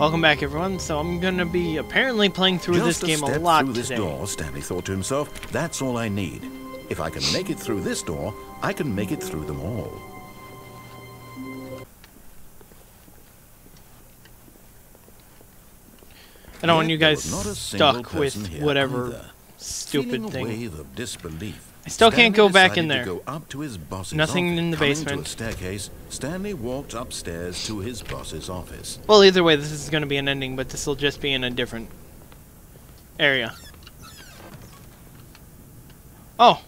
Welcome back, everyone. So I'm gonna be apparently playing through this game a lot through this today. door, Stanley thought to himself, that's all I need. If I can make it through this door, I can make it through them all. I don't want you guys Not a single stuck with person whatever either. stupid Feeling a thing. wave of disbelief, I still can't Stanley go back in decided there. to go up to his boss's Nothing office. in the Coming basement. to a staircase, Stanley walked upstairs to his boss's office. Well, either way, this is gonna be an ending, but this will just be in a different area. Oh!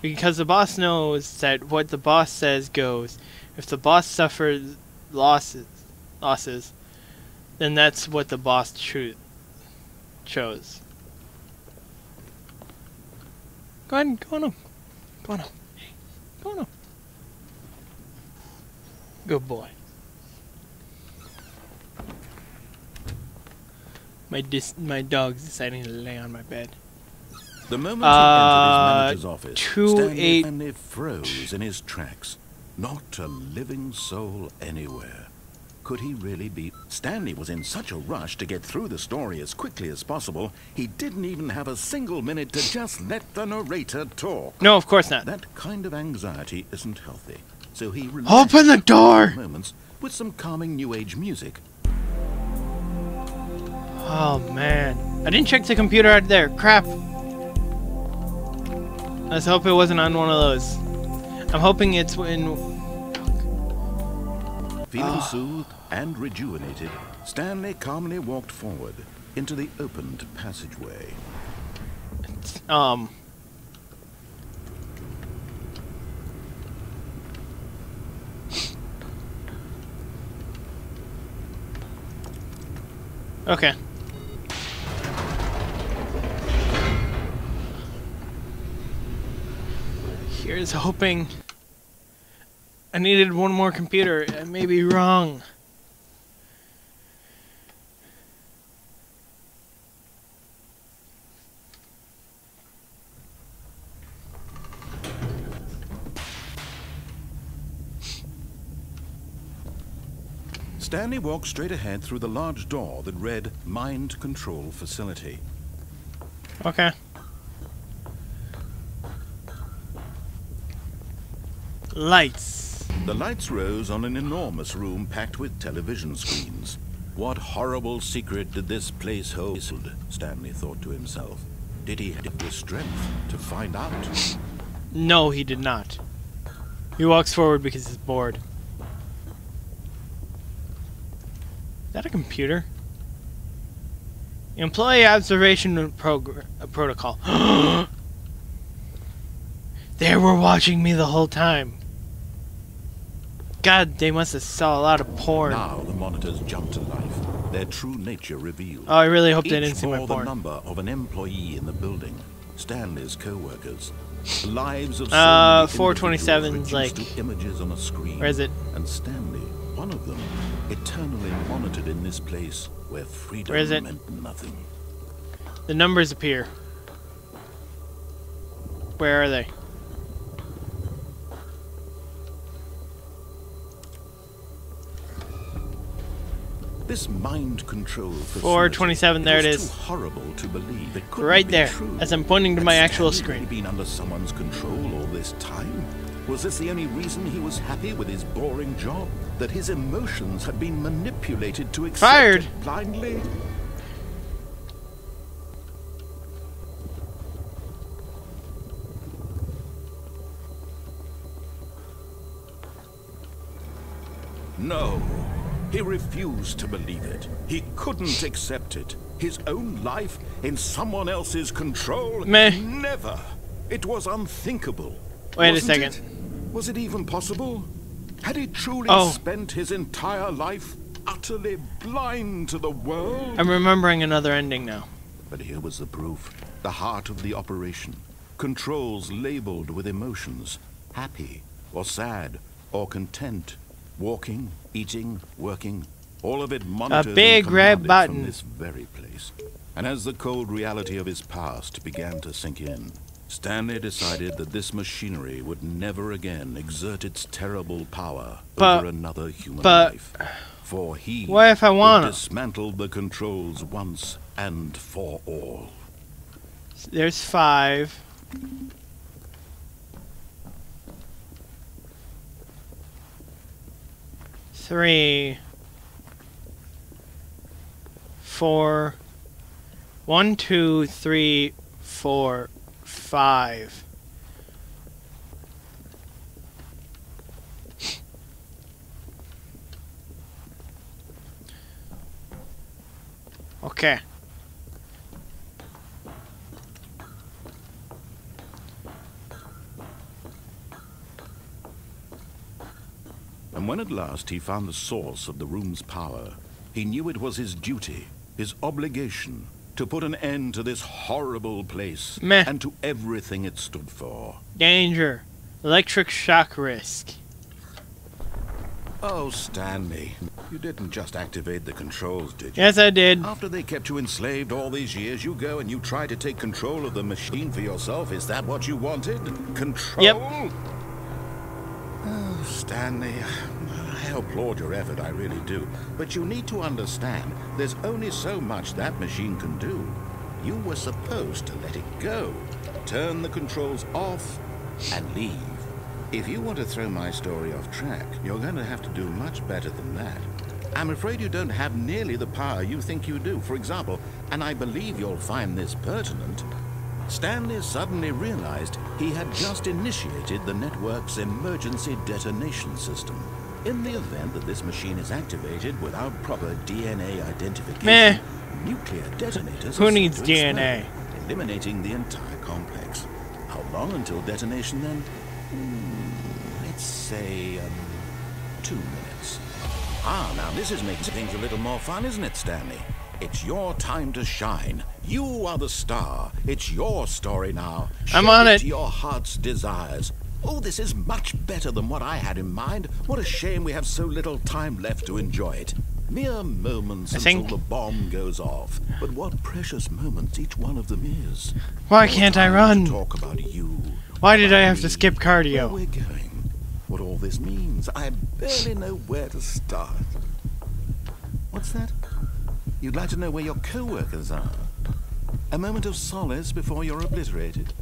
Because the boss knows that what the boss says goes. If the boss suffers losses, then that's what the boss chose. Go ahead and go on up. Go on up. Hey, go on up. Good boy. My dog's deciding to lay on my bed. The moment he entered his manager's office, 2-8 Stanley froze in his tracks. Not a living soul anywhere. Could he really be? Stanley was in such a rush to get through the story as quickly as possible, he didn't even have a single minute to just let the narrator talk. No, of course not. That kind of anxiety isn't healthy, so he Open the door! moments with some calming new age music. Oh man, I didn't check the computer out there. Crap. Let's hope it wasn't on one of those. I'm hoping it's in. Feeling soothed and rejuvenated, Stanley calmly walked forward into the opened passageway. Okay. Here's hoping. I needed one more computer. I may be wrong. Stanley walked straight ahead through the large door that read Mind Control Facility. Okay. Lights. The lights rose on an enormous room packed with television screens. What horrible secret did this place hold? Stanley thought to himself. Did he have the strength to find out? No, he did not. He walks forward because he's bored. Is that a computer? Employee observation protocol. They were watching me the whole time. God, they must have saw a lot of porn. Now the monitors jumped to life, their true nature revealed. Oh, I really hope they didn't Each see my bore the porn. number of an employee in the building, Stanley's co-workers. The lives of so many 427's individuals like. reduced to images on a screen. Where is it? And Stanley, one of them, eternally monitored in this place where freedom Where is it? meant nothing. The numbers appear. Where are they? This mind control facility, 427, there it was is. Too horrible to believe. It couldn't Right be there, true. as I'm pointing to my Had actual Stanley screen. really been under someone's control all this time? Was this the only reason he was happy with his boring job? That his emotions had been manipulated to accept Fired. it blindly? No. He refused to believe it. He couldn't accept it. His own life in someone else's control? Meh. Never. It was unthinkable. Wait a Wasn't second. it? Was it even possible? Had he truly Oh. spent his entire life utterly blind to the world? I'm remembering another ending now. But here was the proof. The heart of the operation. Controls labeled with emotions. Happy, or sad, or content. Walking, eating, working. All of it monitored and big red commanded button. from this very place. And as the cold reality of his past began to sink in, Stanley decided that this machinery would never again exert its terrible power over another human life. for he What if I want would 'em? dismantle the controls once and for all. There's 5. 3, 4. 1, 2, 3, 4, 5. Okay. And when at last he found the source of the room's power, he knew it was his duty, his obligation, to put an end to this horrible place Meh. and to everything it stood for. Danger. Electric shock risk. Oh, Stanley, you didn't just activate the controls, did you? Yes, I did. After they kept you enslaved all these years, you go and you try to take control of the machine for yourself. Is that what you wanted? Control? Yep. Oh, Stanley, I applaud your effort, I really do. But you need to understand, there's only so much that machine can do. You were supposed to let it go, turn the controls off, and leave. If you want to throw my story off track, you're going to have to do much better than that. I'm afraid you don't have nearly the power you think you do. For example, and I believe you'll find this pertinent, Stanley suddenly realized he had just initiated the network's emergency detonation system. In the event that this machine is activated without proper DNA identification, Meh. nuclear detonators Who are needs set to explode, DNA? eliminating the entire complex. How long until detonation then? Let's say 2 minutes. Ah, now this is making things a little more fun, isn't it, Stanley? It's your time to shine. You are the star. It's your story now. I'm Shape on it. to your heart's desires. Oh, this is much better than what I had in mind. What a shame we have so little time left to enjoy it. Mere moments until the bomb goes off. But what precious moments each one of them is. Why More can't I time to run? talk about you. Why did I about have to me, skip where cardio? we're going, what all this means. I barely know where to start. What's that? You'd like to know where your co-workers are? A moment of solace before you're obliterated?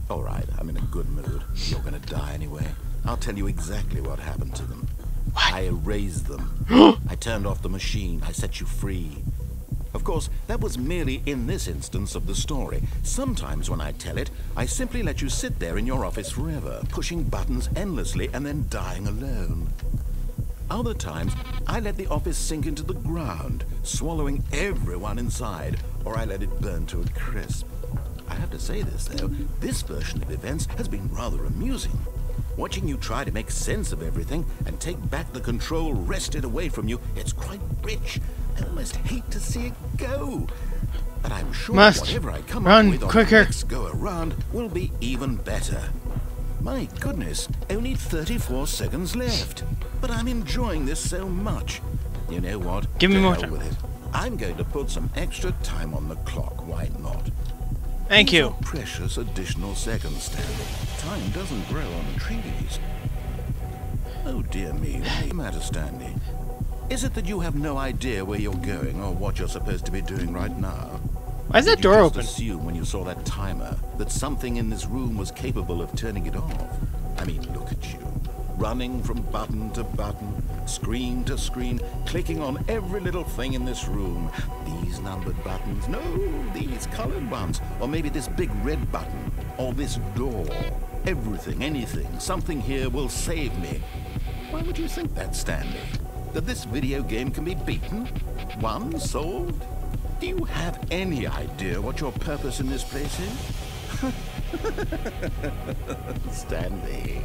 All right, I'm in a good mood. You're gonna die anyway. I'll tell you exactly what happened to them. What? I erased them. I turned off the machine. I set you free. Of course, that was merely in this instance of the story. Sometimes when I tell it, I simply let you sit there in your office forever, pushing buttons endlessly and then dying alone. Other times, I let the office sink into the ground, swallowing everyone inside, or I let it burn to a crisp. I have to say this, though, this version of events has been rather amusing. Watching you try to make sense of everything and take back the control wrested away from you, it's quite rich. I almost hate to see it go. But I'm sure whatever I come up with on the next go around will be even better. My goodness, only 34 seconds left. But I'm enjoying this so much. You know what? Give me more To hell time. with it. I'm going to put some extra time on the clock. Why not? Thank These you. are precious additional seconds, Stanley. Time doesn't grow on trees. Oh dear me, what's the matter, Stanley? Is it that you have no idea where you're going or what you're supposed to be doing right now? Why is that Did door you just open? assume when you saw that timer that something in this room was capable of turning it off? I mean, look at you. Running from button to button, screen to screen, clicking on every little thing in this room. These numbered buttons, no, these colored ones. Or maybe this big red button, or this door. Everything, anything, something here will save me. Why would you think that, Stanley? That this video game can be beaten? Won? Solved? Do you have any idea what your purpose in this place is? Stanley,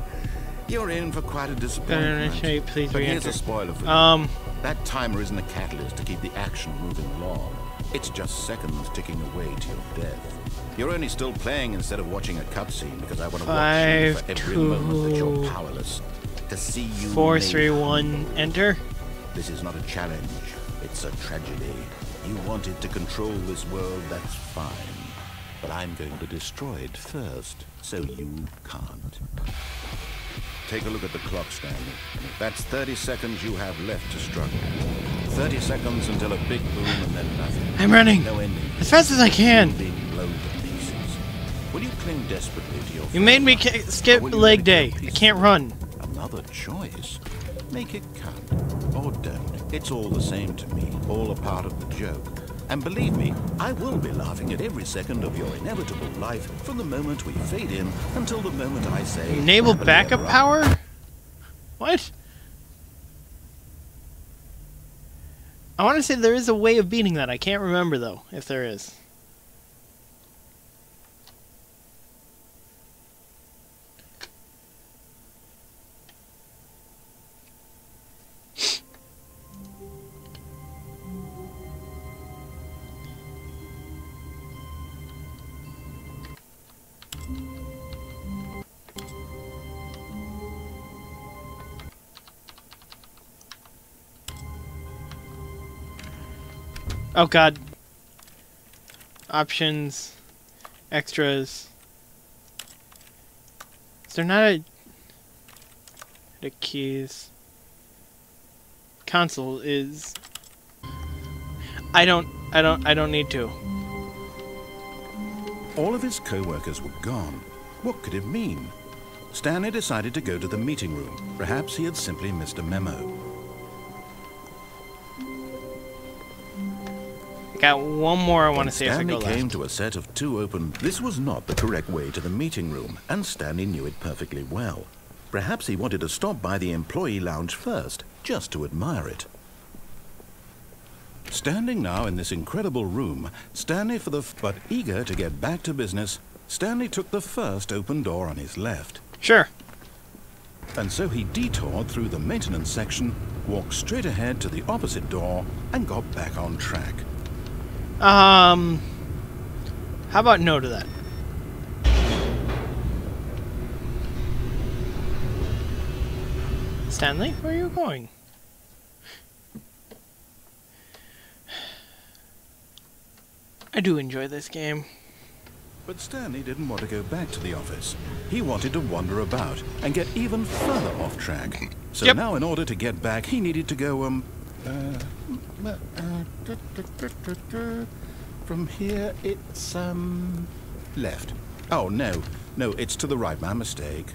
you're in for quite a disappointment. Shape, please But here's re-enter. a spoiler for you. That timer isn't a catalyst to keep the action moving along. It's just seconds ticking away to your death. You're only still playing instead of watching a cutscene because I want to watch you for every moment that you're powerless. To see you 4, made 3, 1, enter. This is not a challenge. It's a tragedy. You wanted to control this world, that's fine. But I'm going to destroy it first, so you can't. Take a look at the clock, Stanley. That's 30 seconds you have left to struggle. 30 seconds until a big boom and then nothing. I'm running. No ending. As fast as I can. Being blown to pieces. Will you cling desperately to your... You made me skip leg day. I can't run. Another choice. Make it count. Or don't. It's all the same to me. All a part of the joke. And believe me, I will be laughing at every second of your inevitable life from the moment we fade in until the moment I say... Enable backup power? What? I want to say there is a way of beating that. I can't remember, though, if there is. Oh god. Options. Extras. Is there not the keys? Console is... I don't need to. All of his co-workers were gone. What could it mean? Stanley decided to go to the meeting room. Perhaps he had simply missed a memo. Got one more I want to see if I go left. Stanley came to a set of 2 open... This was not the correct way to the meeting room, and Stanley knew it perfectly well. Perhaps he wanted to stop by the employee lounge first, just to admire it. Standing now in this incredible room, but eager to get back to business, Stanley took the first open door on his left. Sure. And so he detoured through the maintenance section, walked straight ahead to the opposite door, and got back on track. How about no to that? Stanley, where are you going? I do enjoy this game. But Stanley didn't want to go back to the office. He wanted to wander about and get even further off track. So now in order to get back, he needed to go, from here, it's, left. Oh, no, it's to the right, my mistake.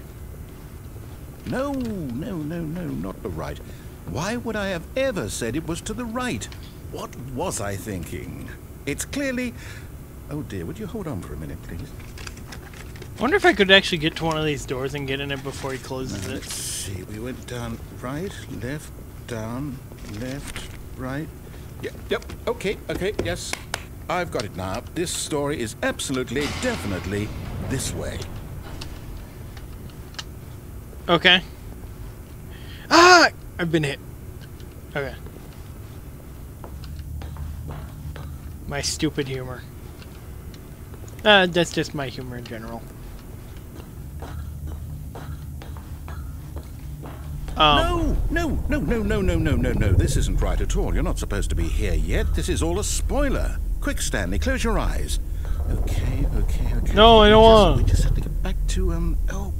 No, not the right. Why would I have ever said it was to the right? What was I thinking? It's clearly... Oh dear, would you hold on for a minute, please? I wonder if I could actually get to one of these doors and get in it before he closes it. Let's see, we went down, right, left, down, left, right. Yep, okay, yes. I've got it now. This story is absolutely, definitely this way. Okay. Ah! I've been hit. Okay. My stupid humor. That's just my humor in general. No. This isn't right at all. You're not supposed to be here yet. This is all a spoiler. Quick, Stanley, close your eyes. Okay. No, I don't want. We just have to get back to, oh,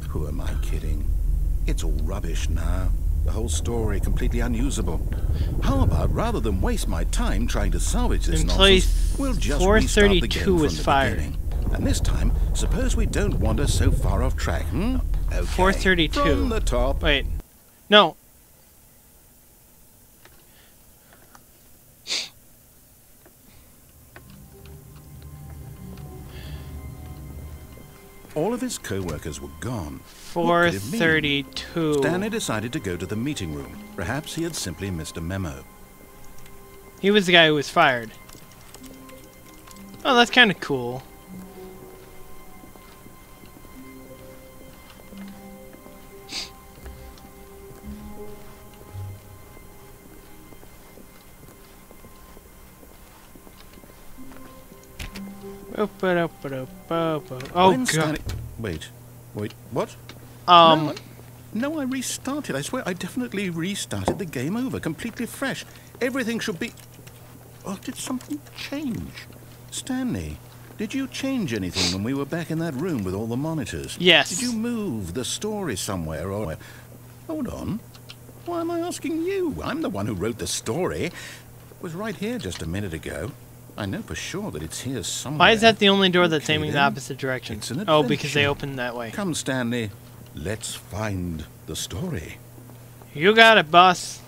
who am I kidding? It's all rubbish now. The whole story completely unusable. How about, rather than waste my time trying to salvage this nonsense, we'll just restart the game from the beginning. And this time, suppose we don't wander so far off track, hmm? Okay. 432. From the top. Wait. No. All of his co-workers were gone. 432. Stanley decided to go to the meeting room. Perhaps he had simply missed a memo. He was the guy who was fired. Oh, that's kind of cool. Oh god. Wait, what? No, I restarted. I swear I definitely restarted the game over, completely fresh. Everything should be... Oh, did something change? Stanley, Did you change anything when we were back in that room with all the monitors? Yes. Did you move the story somewhere or... Hold on. Why am I asking you? I'm the one who wrote the story. It was right here just a minute ago. I know for sure that it's here somewhere. Why is that the only door that's Okay, aiming the then. opposite direction? It's an Oh, because they adventure. opened that way. Come, Stanley. Let's find the story. You got it, boss.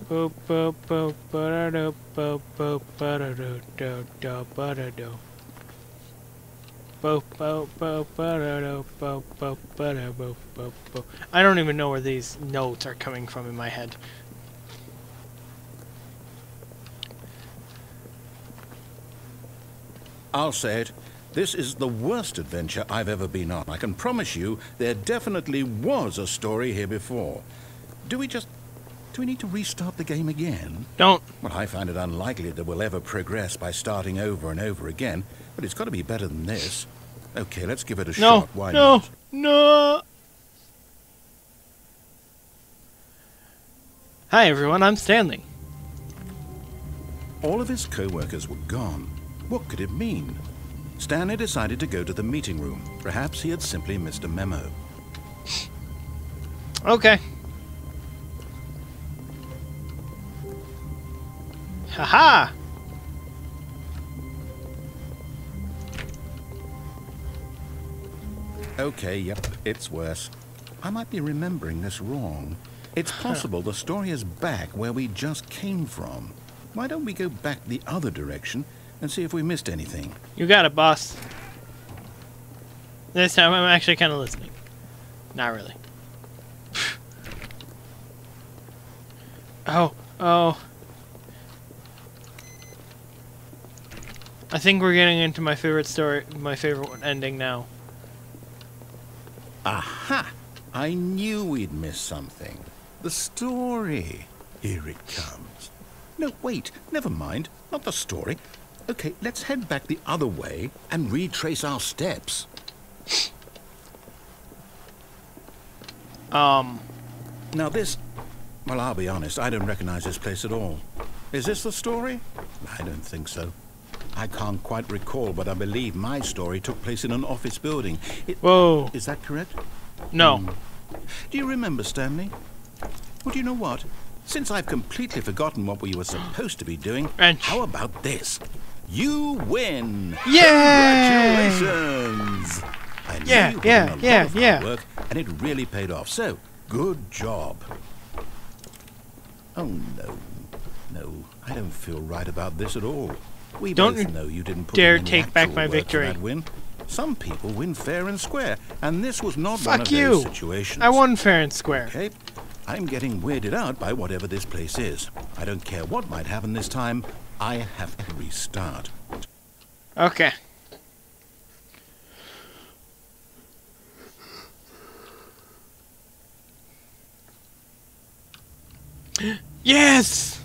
Boop boop boop ba-da-do, boop boop ba-da-do, do do ba-da-do. Boop boop boop ba-da-do, boop boop ba-da boop boop boop. I don't even know where these notes are coming from in my head. I'll say it. This is the worst adventure I've ever been on. I can promise you there definitely was a story here before. Do we need to restart the game again? Don't. Well, I find it unlikely that we'll ever progress by starting over and over again, but it's got to be better than this. Okay, let's give it a shot. Why no, not? no. Hi everyone, I'm Stanley. All of his co-workers were gone. What could it mean? Stanley decided to go to the meeting room. Perhaps he had simply missed a memo. Okay. Haha! Okay, yep, it's worse. I might be remembering this wrong. It's possible the story is back where we just came from. Why don't we go back the other direction and see if we missed anything? You got it, boss. This time I'm actually kind of listening. Not really. Oh. I think we're getting into my favorite story, my favorite ending now. Aha! I knew we'd miss something. The story. Here it comes. No, wait, never mind. Not the story. Okay, let's head back the other way and retrace our steps. Now this... Well, I'll be honest, I don't recognize this place at all. Is this the story? I don't think so. I can't quite recall, but I believe my story took place in an office building. Whoa. Is that correct? No. Do you remember, Stanley? Well, do you know what? Since I've completely forgotten what we were supposed to be doing, And how about this? You win! Yay! Congratulations! I knew Yeah, you put in a lot of hard work, and it really paid off. So, good job. Oh, no. No, I don't feel right about this at all. We Don't both know you didn't put dare in any take back actual my work for victory. that win. Some people win fair and square, and this was not Fuck one of you. those situations. I won fair and square. Okay, I'm getting weirded out by whatever this place is. I don't care what might happen this time. I have to restart. Okay. Yes!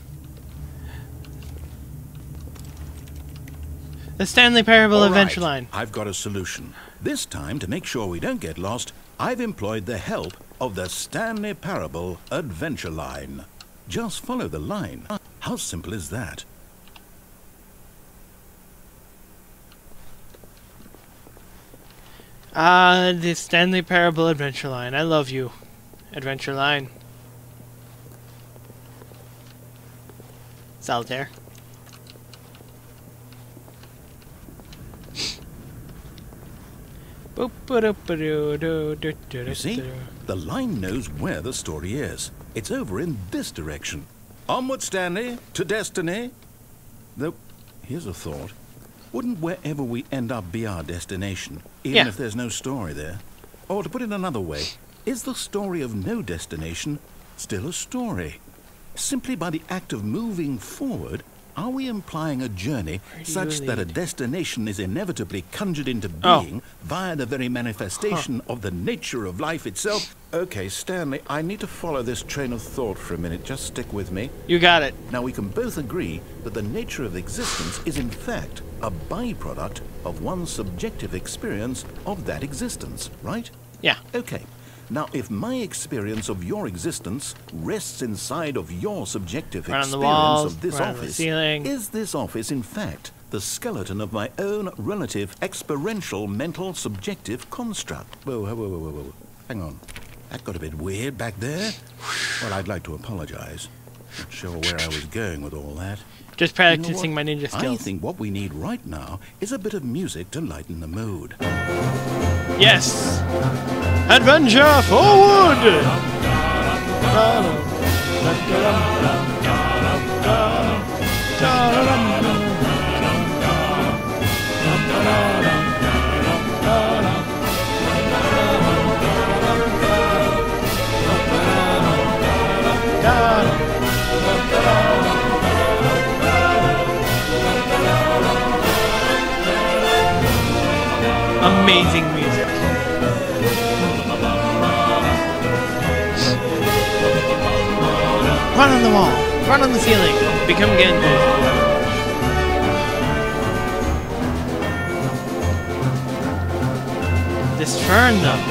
The Stanley Parable All Adventure right, Line. I've got a solution. This time, to make sure we don't get lost, I've employed the help of the Stanley Parable Adventure Line. Just follow the line. How simple is that? The Stanley Parable Adventure Line. I love you, Adventure Line. Solitaire. You see? The line knows where the story is. It's over in this direction. Onward, Stanley, to destiny. Though, here's a thought. Wouldn't wherever we end up be our destination, even if there's no story there? Or to put it another way, is the story of no destination still a story? Simply by the act of moving forward, are we implying a journey such that a destination is inevitably conjured into being via the very manifestation of the nature of life itself? Okay, Stanley, I need to follow this train of thought for a minute. Just stick with me. You got it. Now, we can both agree that the nature of existence is in fact a byproduct of one's subjective experience of that existence, right? Yeah. Okay, Now, if my experience of your existence rests inside of your subjective Right on experience the walls, of this right on the office, ceiling. is this office, in fact, the skeleton of my own relative experiential mental subjective construct? Whoa. Hang on. That got a bit weird back there. Well, I'd like to apologize. Not sure where I was going with all that. Just practicing my ninja I skills. think what we need right now is a bit of music to lighten the mood. Yes! Adventure forward! Amazing music. Run on the wall. Run on the ceiling. Become Genji. This fern, though.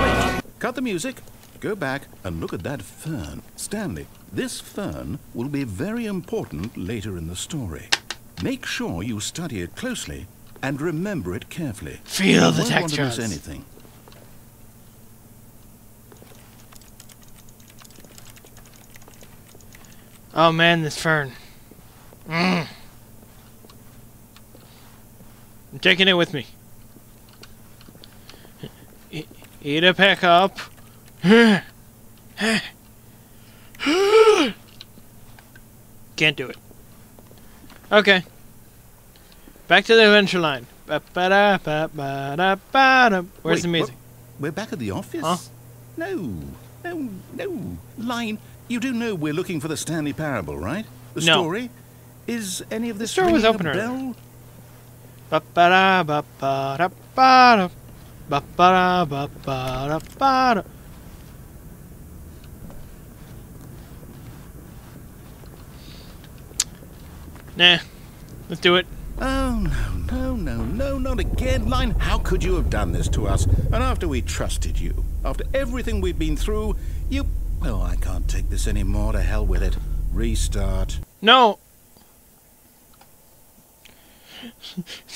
Wait, cut the music. Go back and look at that fern. Stanley, this fern will be very important later in the story. Make sure you study it closely and remember it carefully. Feel the You won't want to miss textures. anything. Oh man, this fern. I'm taking it with me. Eat a pickup. Can't do it. Okay. Back to the adventure line. Where's Wait, the music? We're back at the office? Huh? No. Line, you do know we're looking for the Stanley Parable, right? The No. story? Is any of this store was ringing open a earlier. bell? Nah. Let's do it. Oh, no, not again. Line, how could you have done this to us? And after we trusted you, after everything we've been through, you... Oh, I can't take this anymore. To hell with it. Restart. No.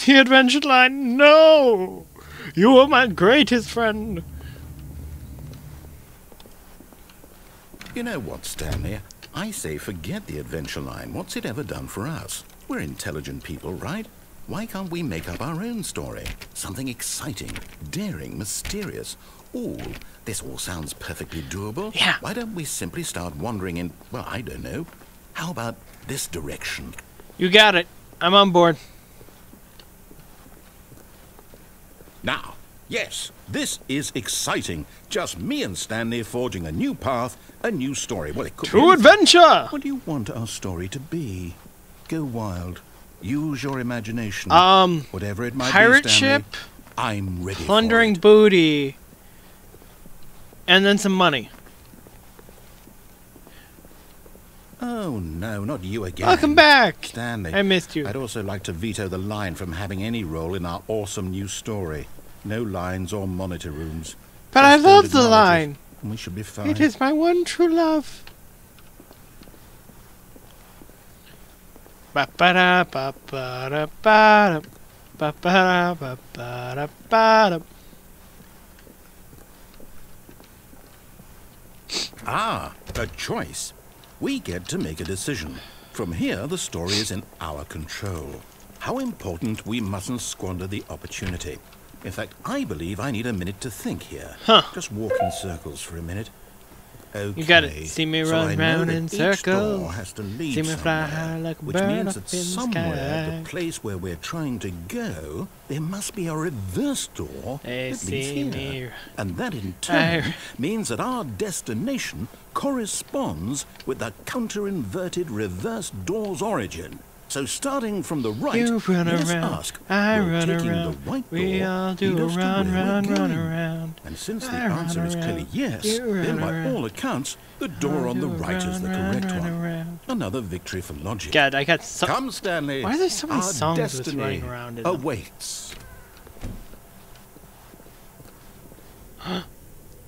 The adventure line. No. You are my greatest friend. You know what, Stanley? I say forget the adventure line. What's it ever done for us? We're intelligent people, right? Why can't we make up our own story? Something exciting, daring, mysterious. This all sounds perfectly doable. Yeah. Why don't we simply start wandering in, well, I don't know. How about this direction? You got it. I'm on board. Now, yes, this is exciting. Just me and Stanley forging a new path, a new story. Well, it could be To anything. adventure. What do you want our story to be? Go wild. Use your imagination. Whatever it might Pirate be, Stanley, ship, I'm ready plundering for it. booty, and then some money. Oh, no, not you again. Welcome back. Stanley. I missed you. I'd also like to veto the line from having any role in our awesome new story. No lines or monitor rooms. But I Just love standard the monitors, line. and we should be fine. It is my one true love. Ba-ba-da, ba-ba-da, ba-da, ba-ba-da, ba-ba-da, ba-da. Ah, a choice. We get to make a decision. From here, the story is in our control. How important we mustn't squander the opportunity. In fact, I believe I need a minute to think here. Huh. Just walk in circles for a minute. Okay. You got it. See me so run I know round that in each circles. door has to lead See me fly somewhere, high like a which bird means up that in the somewhere, sky. the place where we're trying to go, there must be a reverse door They that leads see me. here. And that in turn I- means that our destination corresponds with the counter-inverted reverse door's origin. So starting from the right, You run let us around, ask, I will run taking around, the right we door all do lead a us to run, where we're run, run going? around. And since the I run answer is clearly around, yes, you then run by around. all accounts, the door on the right is the correct one. Another victory for logic. God, I got so... Come, Stanley. Why are there so many Our songs with destiny running around in them? awaits.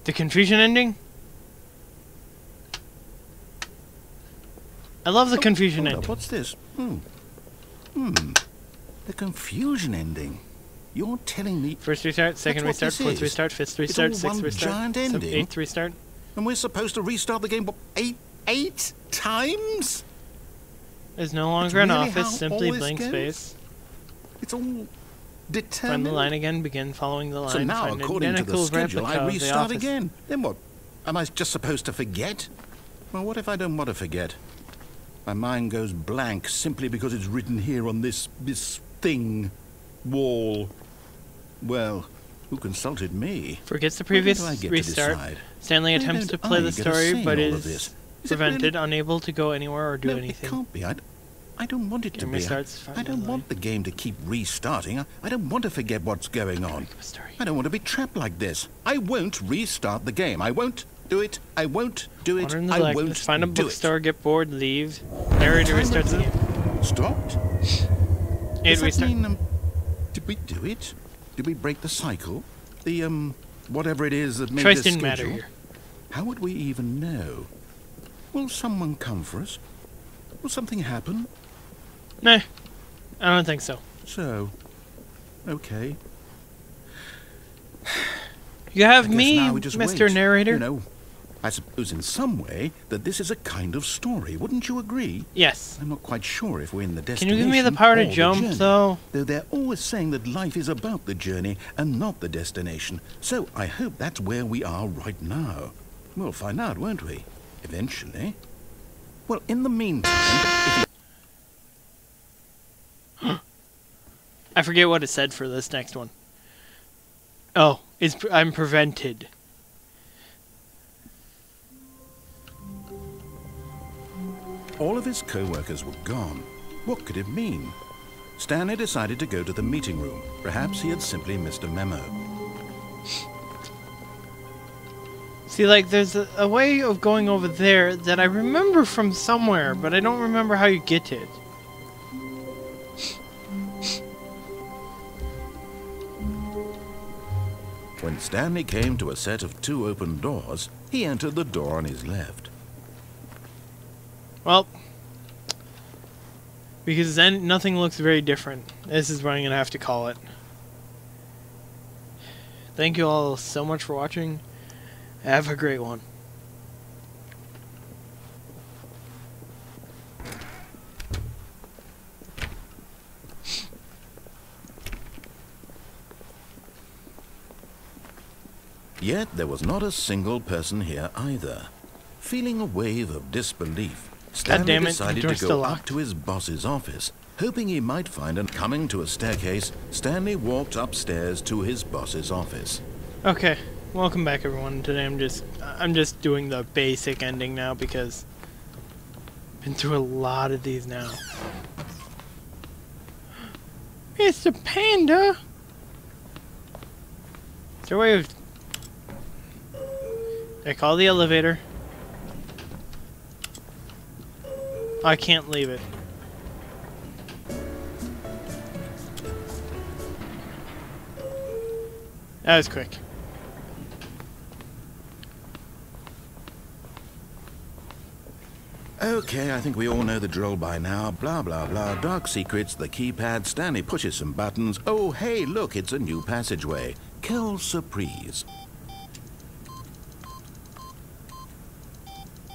The confusion ending? I love the confusion Hold ending. up, what's this? The confusion ending. You're telling me... First restart, second That's what restart, this fourth is. restart, fifth It's restart, all sixth one restart, giant ending. eighth restart. And we're supposed to restart the game, what, eight times? There's no longer That's an really office, how simply all this blank goes? space. It's all Find determined. the line again, begin following the line. So now, find an according to the identical schedule, replica I of the restart office. again. Then what? Am I just supposed to forget? Well, what if I don't want to forget? My mind goes blank simply because it's written here on this thing, wall. Well, who consulted me? Forgets the Where previous do I get to restart. decide? Stanley Where attempts to don't play I the get a story, say but in all of is this? Is it prevented, really? unable to go anywhere or do No, anything. it can't be. I don't want it to Game be. restarts, find I the don't line. want the game to keep restarting. I don't want to forget what's going on. Story. I don't want to be trapped like this. I won't restart the game. I won't do it. I won't do it. Wander in the I blackness, won't find a do bookstore, get bored, leave. Narrator restarts the game. Stopped? It Does that restart. mean, did we do it? Did we break the cycle? The, whatever it is that made Choice this didn't schedule? matter here. How would we even know? Will someone come for us? Will something happen? Nah, I don't think so. So, okay. You have I guess me, now we just Mr. wait. Narrator. You know, I suppose in some way that this is a kind of story. Wouldn't you agree? Yes. I'm not quite sure if we're in the Can destination you give me the power or to the jump, journey. though? Though they're always saying that life is about the journey and not the destination. So I hope that's where we are right now. We'll find out, won't we? Eventually. Well, in the meantime, if I forget what it said for this next one. Oh, I'm prevented. all of his co-workers were gone, what could it mean? Stanley decided to go to the meeting room. Perhaps he had simply missed a memo. See, like, there's a way of going over there that I remember from somewhere, but I don't remember how you get it. When Stanley came to a set of 2 open doors, he entered the door on his left. Well, because then nothing looks very different. This is what I'm going to have to call it. Thank you all so much for watching. Have a great one. Yet there was not a single person here either. Feeling a wave of disbelief, Stanley damn it, the decided door's to still go up locked. to his boss's office, hoping he might find an... Coming to a staircase, Stanley walked upstairs to his boss's office. Okay, welcome back everyone. Today I'm just doing the basic ending now because I've been through a lot of these now. It's the panda. Is there a way of... I call the elevator. I can't leave it. That was quick. Okay, I think we all know the drill by now. Blah, blah, blah. Dark secrets, the keypad. Stanley pushes some buttons. Oh, hey, look, it's a new passageway. Quelle surprise.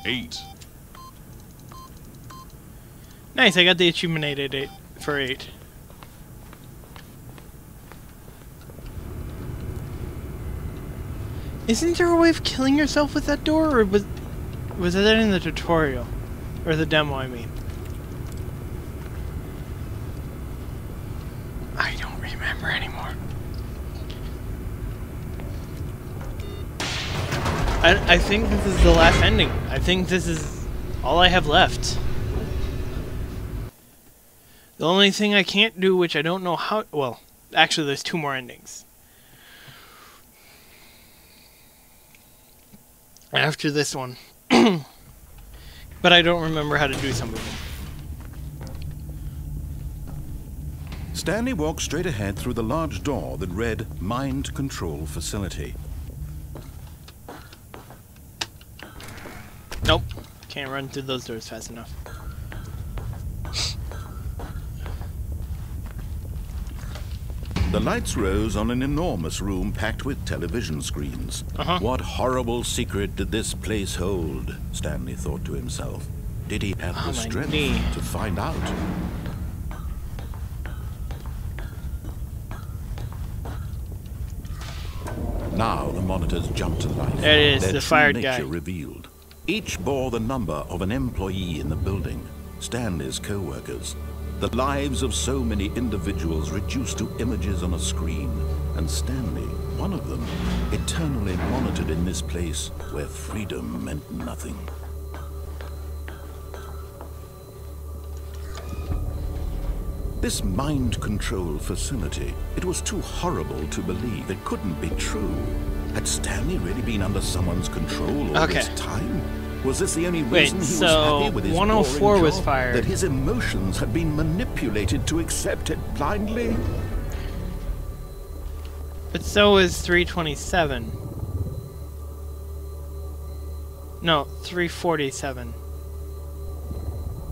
8. Nice, I got the achievement 8 for 8. Isn't there a way of killing yourself with that door, or was that in the tutorial? Or the demo, I mean. I don't remember anymore. I think this is the last ending. I think this is all I have left. The only thing I can't do, which I don't know how... Well, actually there's 2 more endings. After this one. But I don't remember how to do some of them. Stanley walked straight ahead through the large door that read Mind Control Facility. Can't run through those doors fast enough. The lights rose on an enormous room packed with television screens. What horrible secret did this place hold? Stanley thought to himself. Did he have the strength to find out? Now the monitors jumped to life. There it is, Their the true fired nature guy. revealed. Each bore the number of an employee in the building, Stanley's co-workers. The lives of so many individuals reduced to images on a screen, and Stanley, one of them, eternally monitored in this place where freedom meant nothing. This mind control facility, it was too horrible to believe. It couldn't be true. Had Stanley really been under someone's control all this time? Was this the only reason he was happy with his 104 boring was job? fired. That his emotions had been manipulated to accept it blindly? But so is 327. No, 347.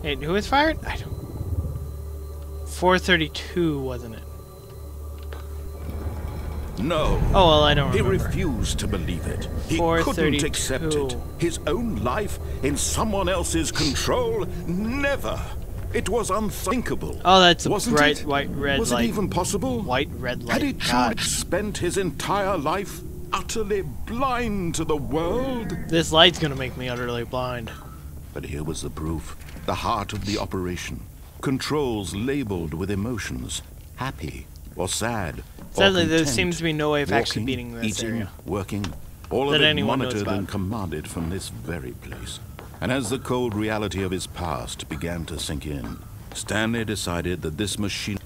Wait, who was fired? I don't... 432, wasn't it? No. Oh, well, I don't remember. He refused to believe it. He couldn't accept it. His own life in someone else's control? Never. It was unthinkable. Oh, that's a Wasn't bright it? white red light. Was it even possible? White red light. Had he God. truly spent his entire life utterly blind to the world? This light's gonna make me utterly blind. But here was the proof. The heart of the operation. Controls labeled with emotions. Happy or sad. Sadly, there seems to be no way of actually beating this eating, area. Working, all of That it anyone knows monitored about. and commanded from this very place. And as the cold reality of his past began to sink in, Stanley decided that this machine...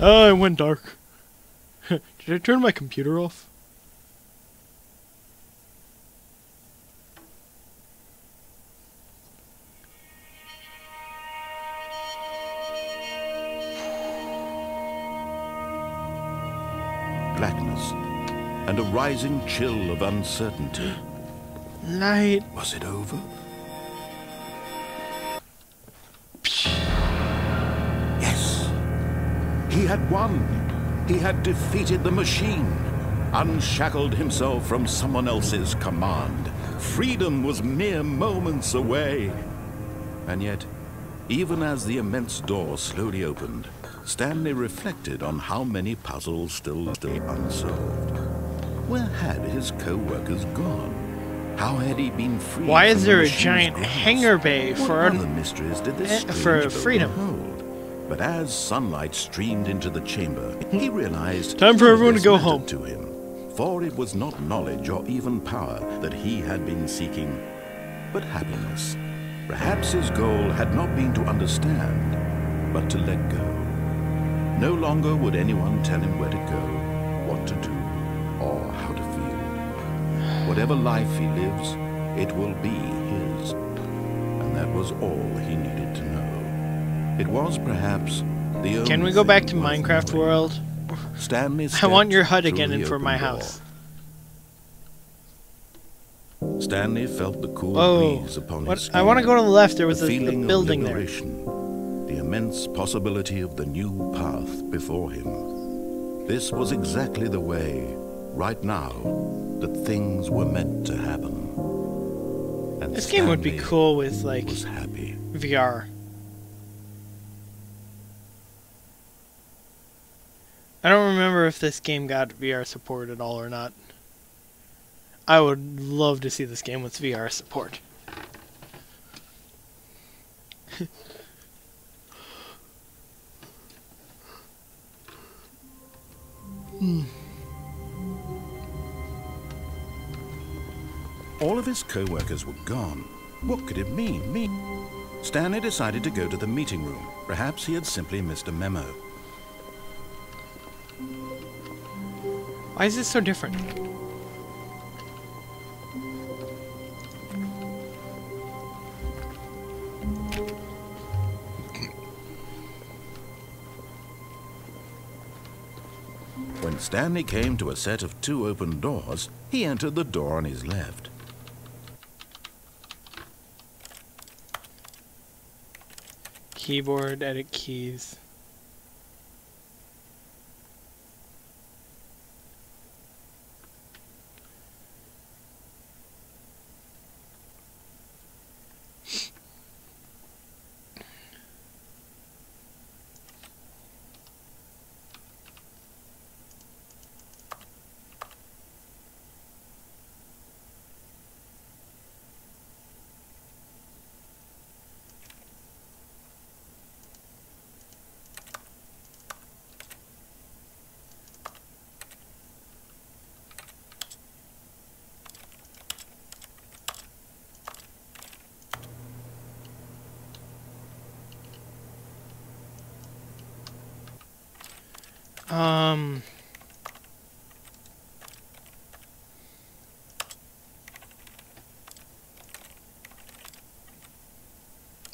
Oh, it went dark. Did I turn my computer off? blackness and a rising chill of uncertainty. Light. Was it over? Yes. He had won. He had defeated the machine, unshackled himself from someone else's command. Freedom was mere moments away. And yet, even as the immense door slowly opened, Stanley reflected on how many puzzles still unsolved. Where had his co-workers gone? How had he been freed? Why is from there the a machine's giant grasp? hangar bay What for other mysteries did this strange for building freedom? hold? But as sunlight streamed into the chamber, he realized Time for none of everyone to this go mattered home. to him, for it was not knowledge or even power that he had been seeking, but happiness. Perhaps his goal had not been to understand, but to let go. No longer would anyone tell him where to go, what to do, or how to feel. Whatever life he lives, it will be his. And that was all he needed to know. It was perhaps the only Can we go back to thing worth Minecraft knowing. World? Stanley I want your stepped hut through again the and for open my door. house. Stanley felt the cool Whoa. breeze upon What? his I want to go to the left. There was the a feeling building of there. liberation, the immense possibility of the new path before him. This was exactly the way, right now, that things were meant to happen. And This game would be Stanley cool with, like, was happy. VR. I don't remember if this game got VR support at all or not. I would love to see this game with VR support. All of his co-workers were gone. What could it mean? Stanley decided to go to the meeting room. Perhaps he had simply missed a memo. Why is this so different? When Stanley came to a set of 2 open doors, he entered the door on his left. Keyboard, edit keys.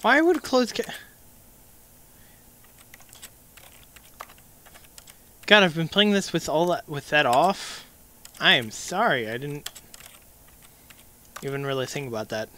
Why would close God, I've been playing this with that off. I am sorry, I didn't even really think about that.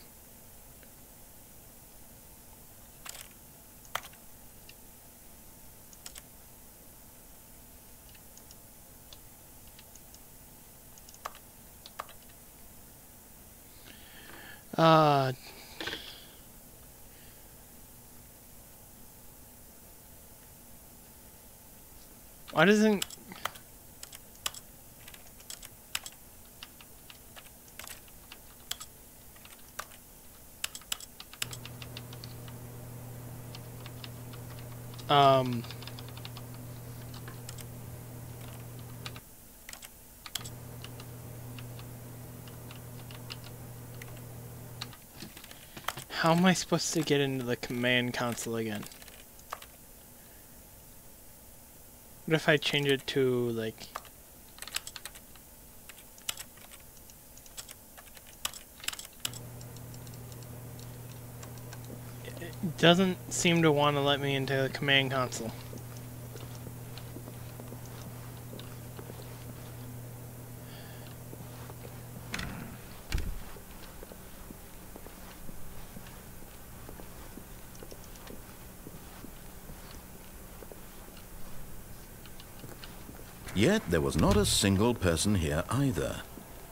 Why doesn't... How am I supposed to get into the command console again? What if I change it to, like... It doesn't seem to want to let me into the command console. Yet there was not a single person here either.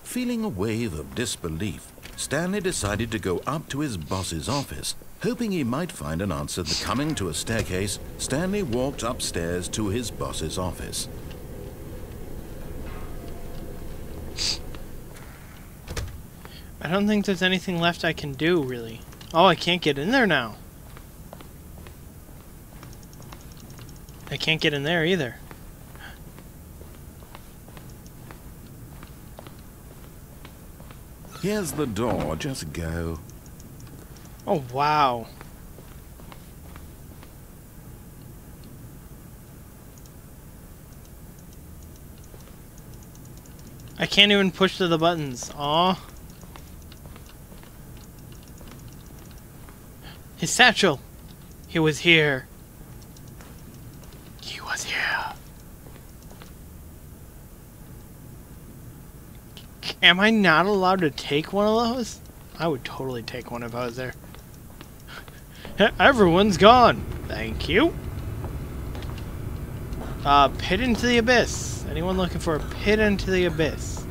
Feeling a wave of disbelief, Stanley decided to go up to his boss's office, hoping he might find an answer. Coming to a staircase, Stanley walked upstairs to his boss's office. I don't think there's anything left I can do, really. Oh, I can't get in there now. I can't get in there either. Here's the door, just go. Oh, wow. I can't even push to the buttons. Aw. His satchel. He was here. He was here. Am I not allowed to take one of those? I would totally take one if I was there. Everyone's gone. Thank you. Pit into the abyss. Anyone looking for a pit into the abyss?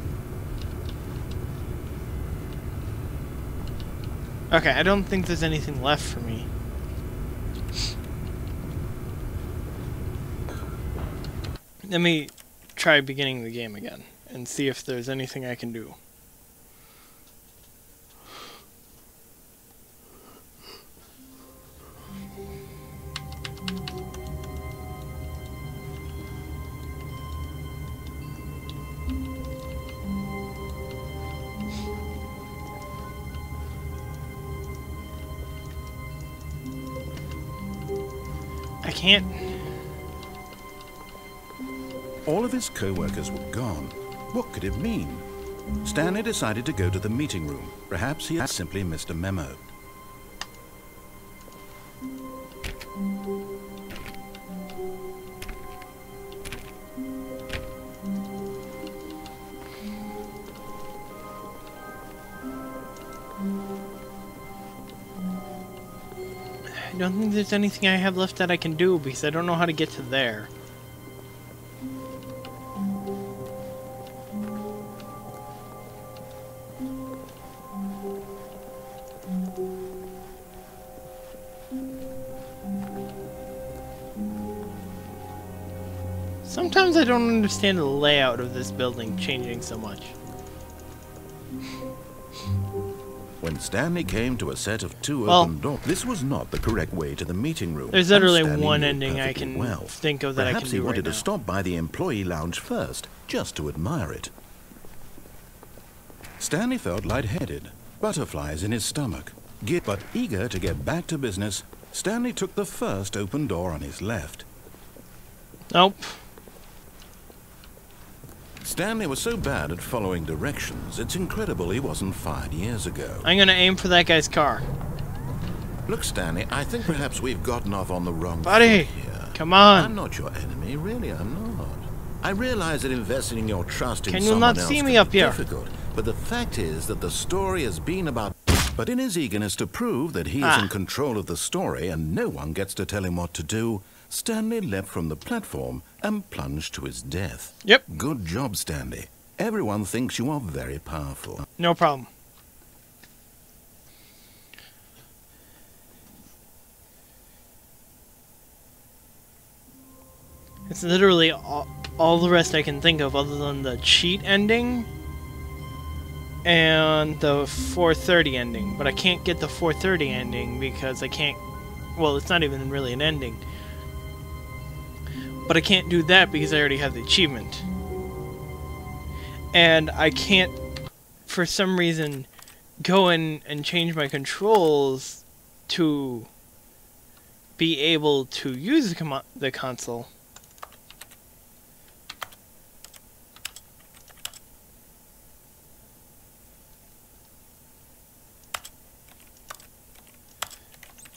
Okay, I don't think there's anything left for me. Let me try beginning the game again and see if there's anything I can do. I can't... All of his co-workers were gone. What could it mean? Stanley decided to go to the meeting room. Perhaps he had simply missed a memo. don't think there's anything I have left that I can do because I don't know how to get to there. Sometimes I don't understand the layout of this building changing so much. When Stanley came to a set of two open doors, this was not the correct way to the meeting room. There's literally one ending I can think of that I can do right now. Perhaps he wanted to stop by the employee lounge first, just to admire it. Stanley felt lightheaded, butterflies in his stomach. But eager to get back to business, Stanley took the first open door on his left. Nope. Stanley was so bad at following directions, it's incredible he wasn't fired years ago. I'm gonna aim for that guy's car. Look, Stanley, I think perhaps we've gotten off on the wrong foot here. Come on. I'm not your enemy, really, I'm not. I realize that investing your trust in Can you someone not else see me can up be here? difficult, but the fact is that the story has been about... But in his eagerness to prove that he is in control of the story and no one gets to tell him what to do, Stanley leapt from the platform and plunged to his death. Yep. Good job, Stanley. Everyone thinks you are very powerful. No problem. It's literally all the rest I can think of other than the cheat ending and the 4:30 ending. But I can't get the 4:30 ending because I can't... Well, it's not even really an ending. But I can't do that because I already have the achievement. And I can't, for some reason, go in and change my controls to be able to use the console.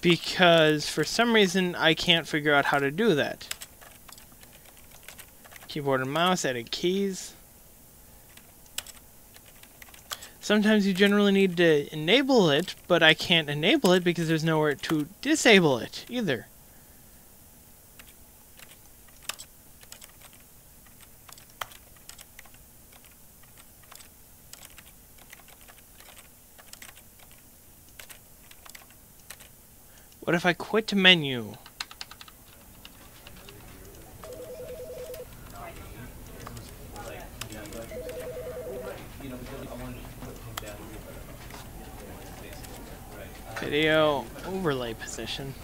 Because for some reason I can't figure out how to do that. Keyboard and mouse, edit keys. Sometimes you generally need to enable it, but I can't enable it because there's nowhere to disable it either. What if I quit menu? Video overlay position.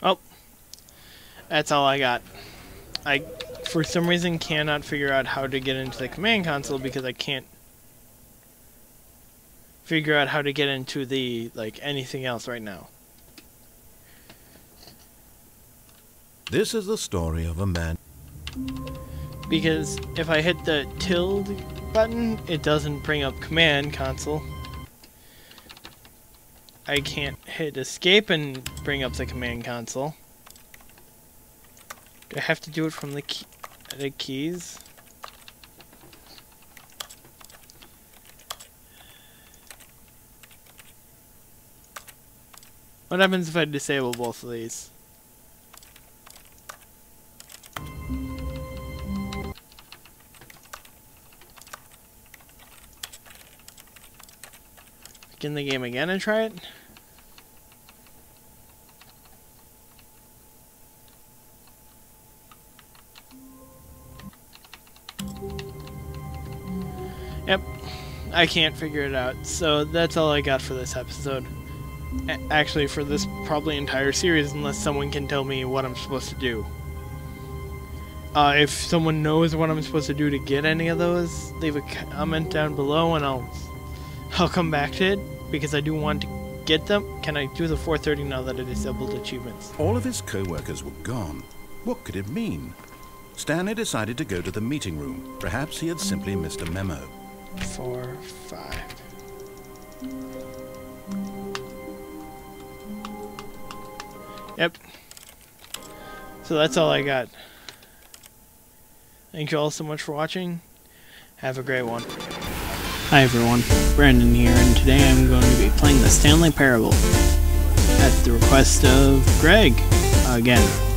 Oh, that's all I got. I, for some reason, cannot figure out how to get into the command console because I can't figure out how to get into the, anything else right now. This is the story of a man. Because if I hit the tilde button, it doesn't bring up command console. I can't hit escape and bring up the command console. Do I have to do it from the keys? What happens if I disable both of these? Begin the game again and try it? Yep, I can't figure it out, so that's all I got for this episode. Actually, for this probably entire series, unless someone can tell me what I'm supposed to do. If someone knows what I'm supposed to do to get any of those, leave a comment down below and I'll come back to it, because I do want to get them. Can I do the 4:30 now that I disabled achievements? All of his co-workers were gone. What could it mean? Stanley decided to go to the meeting room. Perhaps he had simply missed a memo. 4, 5. Yep. So that's all I got. Thank you all so much for watching. Have a great one. Hi everyone, Brandon here, and today I'm going to be playing the Stanley Parable at the request of Greg again.